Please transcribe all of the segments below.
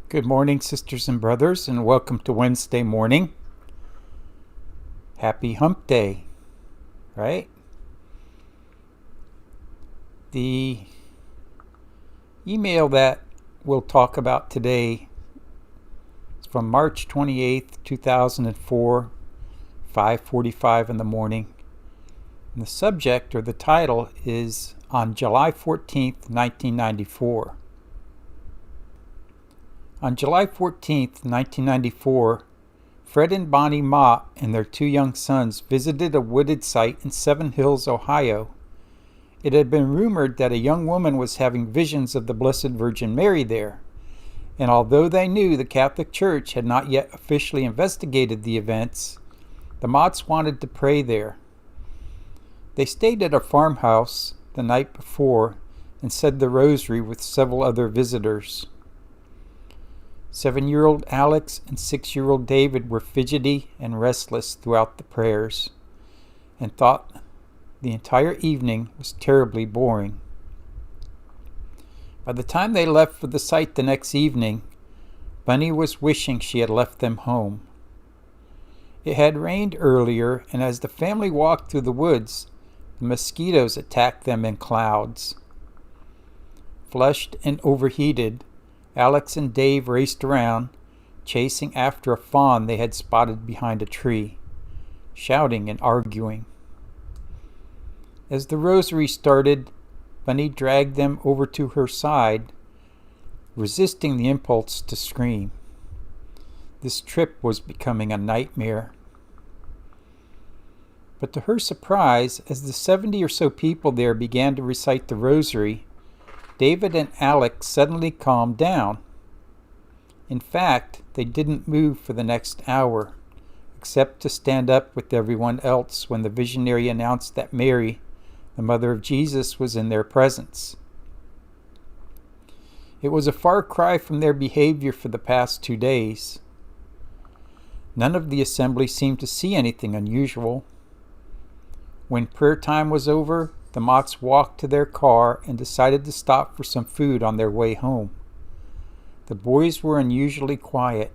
Good morning, sisters and brothers, and welcome to Wednesday morning. Happy Hump Day, right? The email that we'll talk about today is from March 28th, 2004, 5:45 in the morning. And the subject or the title is On July 14th, 1994. On July 14th, 1994, Fred and Bonnie Mott and their two young sons visited a wooded site in Seven Hills, Ohio. It had been rumored that a young woman was having visions of the Blessed Virgin Mary there, and although they knew the Catholic Church had not yet officially investigated the events, the Motts wanted to pray there. They stayed at a farmhouse the night before and said the rosary with several other visitors. 7-year-old Alex and 6-year-old David were fidgety and restless throughout the prayers and thought the entire evening was terribly boring. By the time they left for the site the next evening, Bunny was wishing she had left them home. It had rained earlier, and as the family walked through the woods, the mosquitoes attacked them in clouds. Flushed and overheated, Alex and Dave raced around, chasing after a fawn they had spotted behind a tree, shouting and arguing. As the rosary started, Bunny dragged them over to her side, resisting the impulse to scream. This trip was becoming a nightmare. But to her surprise, as the 70 or so people there began to recite the rosary, David and Alex suddenly calmed down. In fact, they didn't move for the next hour, except to stand up with everyone else when the visionary announced that Mary, the mother of Jesus, was in their presence. It was a far cry from their behavior for the past 2 days. None of the assembly seemed to see anything unusual. When prayer time was over, the Motts walked to their car and decided to stop for some food on their way home. The boys were unusually quiet.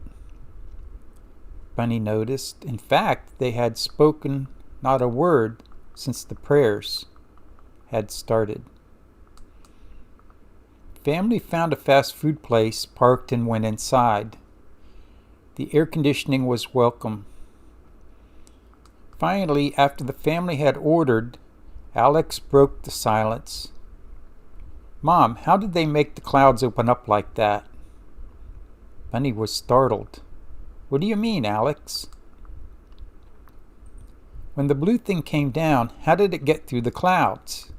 Bunny noticed. In fact, they had spoken not a word since the prayers had started. Family found a fast food place, parked, and went inside. The air conditioning was welcome. Finally, after the family had ordered, Alex broke the silence. "Mom, how did they make the clouds open up like that?" Bunny was startled. "What do you mean, Alex?" "When the blue thing came down, how did it get through the clouds?"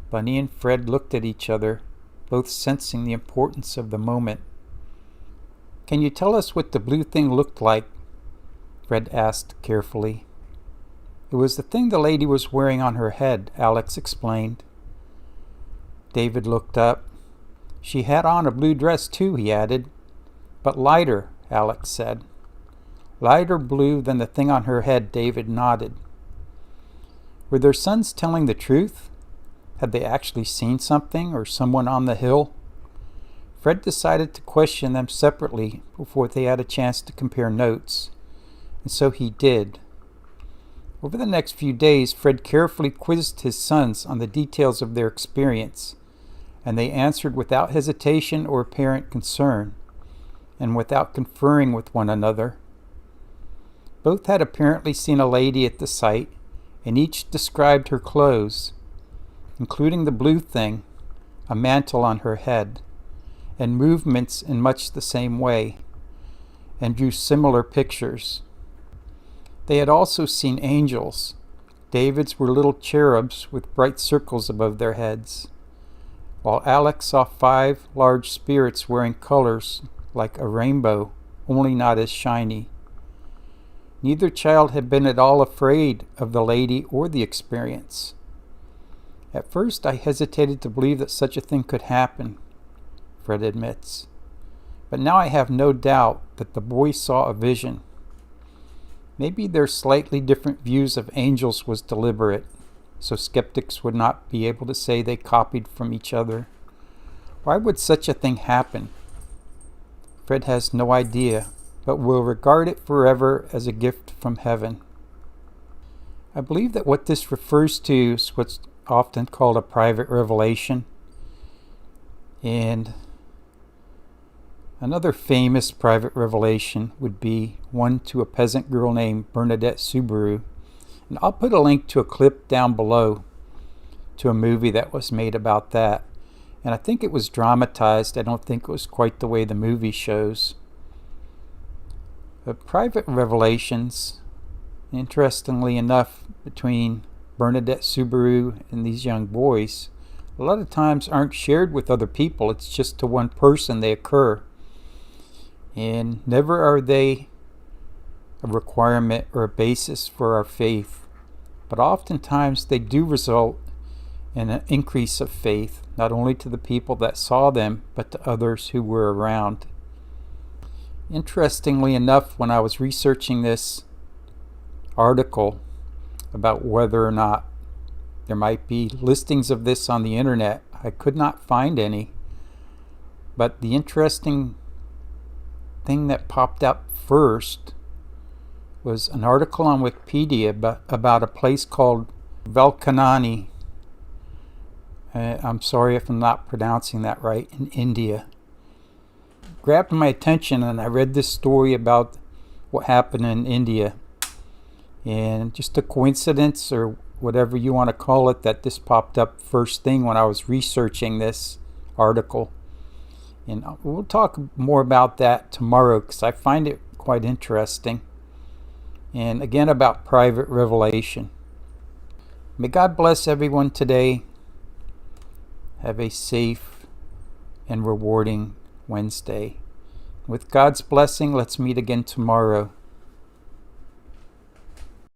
Bunny and Fred looked at each other, both sensing the importance of the moment. "Can you tell us what the blue thing looked like?" Fred asked carefully. "It was the thing the lady was wearing on her head," Alex explained. David looked up. "She had on a blue dress too," he added. "But lighter," Alex said. "Lighter blue than the thing on her head," David nodded. Were their sons telling the truth? Had they actually seen something or someone on the hill? Fred decided to question them separately before they had a chance to compare notes, and so he did. Over the next few days, Fred carefully quizzed his sons on the details of their experience, and they answered without hesitation or apparent concern, and without conferring with one another. Both had apparently seen a lady at the site, and each described her clothes, including the blue thing, a mantle on her head, and movements in much the same way, and drew similar pictures. They had also seen angels. David's were little cherubs with bright circles above their heads, while Alex saw 5 large spirits wearing colors like a rainbow, only not as shiny. Neither child had been at all afraid of the lady or the experience. "At first I hesitated to believe that such a thing could happen," Fred admits. "But now I have no doubt that the boys saw a vision. Maybe their slightly different views of angels was deliberate, so skeptics would not be able to say they copied from each other. Why would such a thing happen? Fred has no idea, but will regard it forever as a gift from heaven. I believe that what this refers to is what's often called a private revelation. And another famous private revelation would be one to a peasant girl named Bernadette Subaru. And I'll put a link to a clip down below to a movie that was made about that. And I think it was dramatized. I don't think it was quite the way the movie shows. The private revelations, interestingly enough, between Bernadette Subaru and these young boys, a lot of times aren't shared with other people. It's just to one person they occur. And never are they a requirement or a basis for our faith. But oftentimes they do result in an increase of faith, not only to the people that saw them, but to others who were around. Interestingly enough, when I was researching this article about whether or not there might be listings of this on the internet, I could not find any. But the interesting thing that popped up first was an article on Wikipedia about a place called Valkanani. I'm sorry if I'm not pronouncing that right, in India. It grabbed my attention, and I read this story about what happened in India. And just a coincidence, or whatever you want to call it, that this popped up first thing when I was researching this article. And we'll talk more about that tomorrow, because I find it quite interesting. And again, about private revelation. May God bless everyone today. Have a safe and rewarding Wednesday. With God's blessing, let's meet again tomorrow.